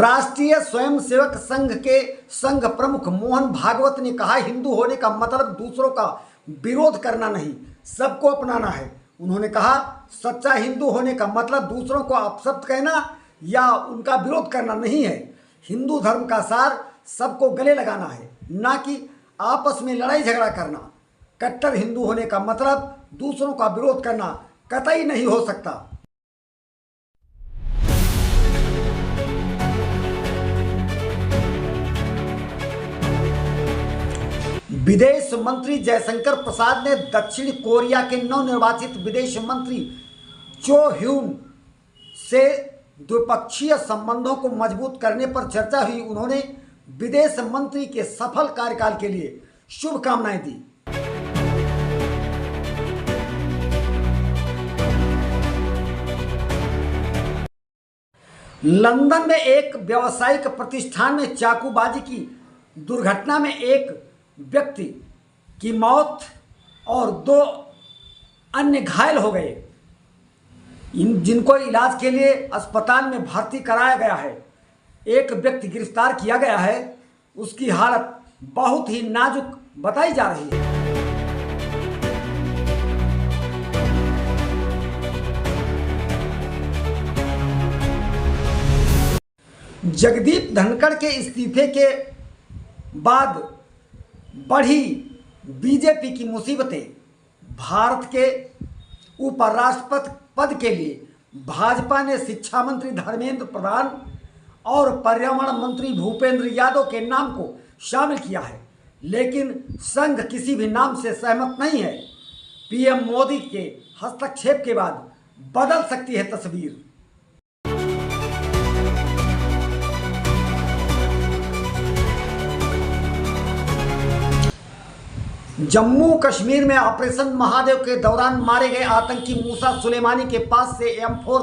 राष्ट्रीय स्वयंसेवक संघ के संघ प्रमुख मोहन भागवत ने कहा, हिंदू होने का मतलब दूसरों का विरोध करना नहीं, सबको अपनाना है। उन्होंने कहा, सच्चा हिंदू होने का मतलब दूसरों को अपशब्द कहना या उनका विरोध करना नहीं है। हिंदू धर्म का सार सबको गले लगाना है, ना कि आपस में लड़ाई झगड़ा करना। कट्टर हिंदू होने का मतलब दूसरों का विरोध करना कतई नहीं हो सकता। विदेश मंत्री जयशंकर प्रसाद ने दक्षिण कोरिया के नवनिर्वाचित विदेश मंत्री चो ह्यून से द्विपक्षीय संबंधों को मजबूत करने पर चर्चा हुई। उन्होंने विदेश मंत्री के सफल कार्यकाल के लिए शुभकामनाएं दी। लंदन में एक व्यावसायिक प्रतिष्ठान में चाकूबाजी की दुर्घटना में एक व्यक्ति की मौत और 2 अन्य घायल हो गए, जिनको इलाज के लिए अस्पताल में भर्ती कराया गया है। एक व्यक्ति गिरफ्तार किया गया है, उसकी हालत बहुत ही नाजुक बताई जा रही है। जगदीप धनखड़ के इस्तीफे के बाद बढ़ी बीजेपी की मुसीबतें। भारत के उपराष्ट्रपति पद के लिए भाजपा ने शिक्षा मंत्री धर्मेंद्र प्रधान और पर्यावरण मंत्री भूपेंद्र यादव के नाम को शामिल किया है, लेकिन संघ किसी भी नाम से सहमत नहीं है। पीएम मोदी के हस्तक्षेप के बाद बदल सकती है तस्वीर। जम्मू कश्मीर में ऑपरेशन महादेव के दौरान मारे गए आतंकी मूसा सुलेमानी के पास से M4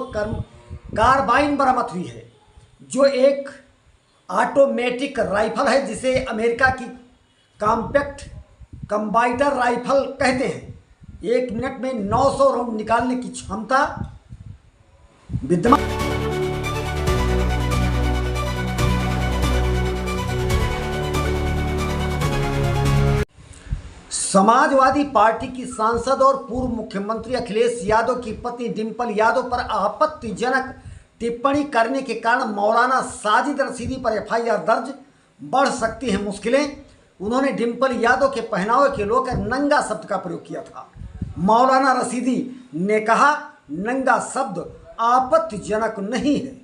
कार्बाइन बरामद हुई है, जो एक ऑटोमेटिक राइफल है जिसे अमेरिका की कॉम्पैक्ट कंबाइटर राइफल कहते हैं। 1 मिनट में 900 राउंड निकालने की क्षमता विद्यमान। समाजवादी पार्टी की सांसद और पूर्व मुख्यमंत्री अखिलेश यादव की पत्नी डिंपल यादव पर आपत्तिजनक टिप्पणी करने के कारण मौलाना साजिद रशीदी पर FIR दर्ज। बढ़ सकती हैं मुश्किलें। उन्होंने डिंपल यादव के पहनावे के लेकर नंगा शब्द का प्रयोग किया था। मौलाना रशीदी ने कहा, नंगा शब्द आपत्तिजनक नहीं है।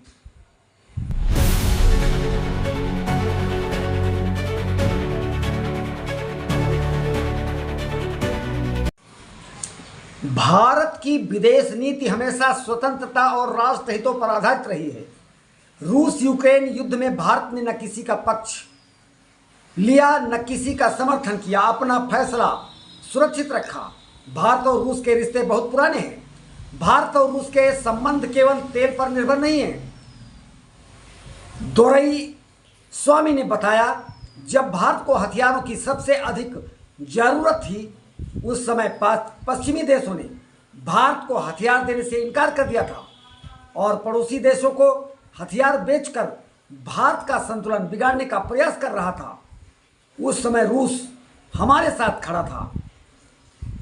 भारत की विदेश नीति हमेशा स्वतंत्रता और राष्ट्र हितों पर आधारित रही है। रूस यूक्रेन युद्ध में भारत ने न किसी का पक्ष लिया न किसी का समर्थन किया, अपना फैसला सुरक्षित रखा। भारत और रूस के रिश्ते बहुत पुराने हैं। भारत और रूस के संबंध केवल तेल पर निर्भर नहीं है। दोरई स्वामी ने बताया, जब भारत को हथियारों की सबसे अधिक जरूरत थी, उस समय पश्चिमी देशों ने भारत को हथियार देने से इनकार कर दिया था और पड़ोसी देशों को हथियार बेचकर भारत का संतुलन बिगाड़ने का प्रयास कर रहा था। उस समय रूस हमारे साथ खड़ा था।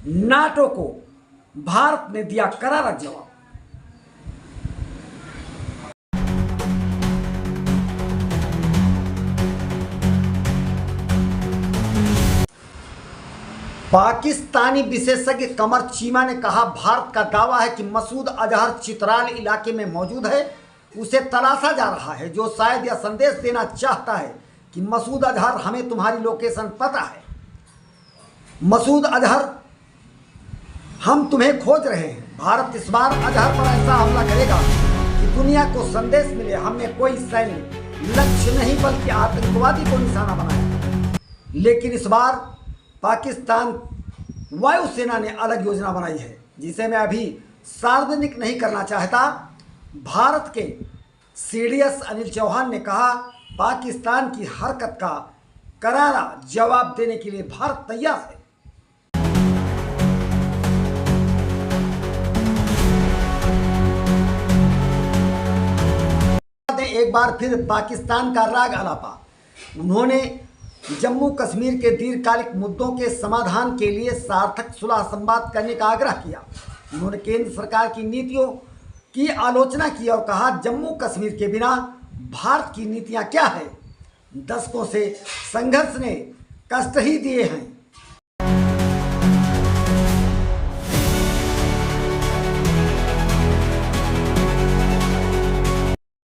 नाटो को भारत ने दिया करारा जवाब। पाकिस्तानी विशेषज्ञ कमर चीमा ने कहा, भारत का दावा है कि मसूद अजहर चित्राल इलाके में मौजूद है, उसे तलाशा जा रहा है, जो शायद यह संदेश देना चाहता है कि मसूद अजहर, हमें तुम्हारी लोकेशन पता है। मसूद अजहर, हम तुम्हें खोज रहे हैं। भारत इस बार अजहर पर ऐसा हमला करेगा कि दुनिया को संदेश मिले, हमने कोई सैन्य लक्ष्य नहीं बल्कि आतंकवादी को निशाना बनाया। लेकिन इस बार पाकिस्तान वायुसेना ने अलग योजना बनाई है, जिसे मैं अभी सार्वजनिक नहीं करना चाहता। भारत के CDS अनिल चौहान ने कहा, पाकिस्तान की हरकत का करारा जवाब देने के लिए भारत तैयार है। ने एक बार फिर पाकिस्तान का राग अलापा। उन्होंने जम्मू कश्मीर के दीर्घकालिक मुद्दों के समाधान के लिए सार्थक सुलह संवाद करने का आग्रह किया। उन्होंने केंद्र सरकार की नीतियों की आलोचना की और कहा, जम्मू कश्मीर के बिना भारत की नीतियां क्या है। दशकों से संघर्ष ने कष्ट ही दिए हैं।